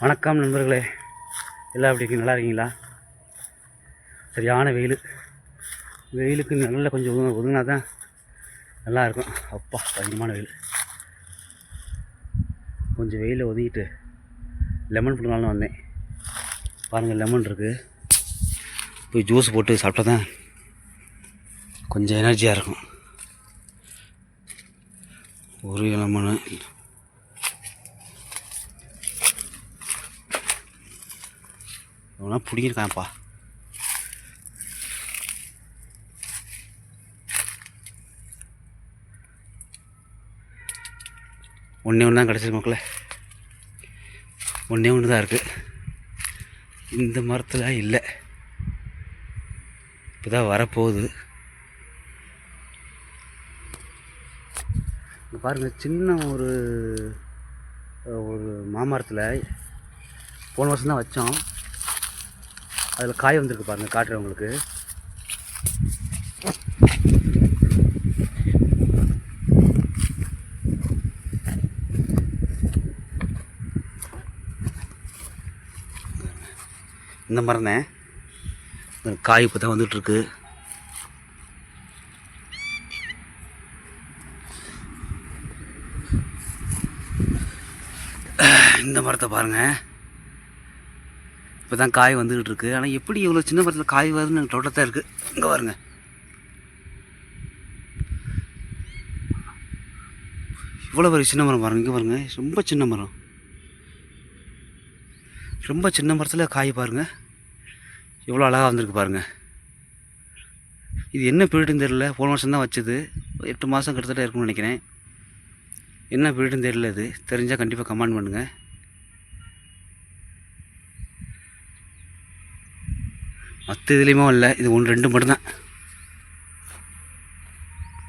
வணக்கம் நண்பர்களே, எல்லாம் எப்படி இருக்கீங்க? நல்லா இருக்கீங்களா? சரியான வெயிலுக்கு நல்லா கொஞ்சம் ஒதுங்கினா தான் நல்லாயிருக்கும். அப்பா பயங்கரமான வெயில். கொஞ்சம் வெயிலில் ஒதுங்கிட்டு லெமன் போடலான்னு வந்தேன். பாருங்கள், லெமன் இருக்குது. போய் ஜூஸ் போட்டு சாப்பிட்டா தான் கொஞ்சம் எனர்ஜியாக இருக்கும். ஒரு லெமனு எவ்வளோ பிடிக்கிருக்கான்ப்பா. ஒன்று தான் கிடச்சிருக்கு மக்களே. ஒன்று தான் இருக்குது. இந்த மரத்தில் இல்லை, இப்போ தான் வரப்போகுது. இங்கே பாருங்கள், சின்ன ஒரு மாமரத்தில் போன வருஷம் தான் வச்சோம். அதில் காய் வந்திருக்கு பாருங்கள், காட்டுறேன் உங்களுக்கு. இந்த மரம் தான் காய் இப்போ தான் வந்துட்டுருக்கு. இந்த மரத்தை பாருங்கள், இப்போ தான் காய் வந்துக்கிட்டு இருக்குது. ஆனால் எப்படி இவ்வளோ சின்ன மரத்தில் காய் வருதுன்னு எனக்கு டவுட்டாக தான் இருக்குது. இங்கே பாருங்க, இவ்வளோ ஒரு சின்ன மரம் பாருங்கள். இங்கே பாருங்கள், ரொம்ப சின்ன மரம். ரொம்ப சின்ன மரத்தில் காய் பாருங்கள், எவ்வளோ அழகாக வந்திருக்கு பாருங்கள். இது என்ன பீரியடுன்னு தெரியல. போன வருஷம் தான் வச்சது. 8 மாதம் கிட்டத்தட்ட இருக்குன்னு நினைக்கிறேன். என்ன பீரியடுன்னு தெரியல. இது தெரிஞ்சால் கண்டிப்பாக கமெண்ட் பண்ணுங்கள். மற்ற இதுலேயுமே இல்லை, இது 1 2 மட்டும்தான்.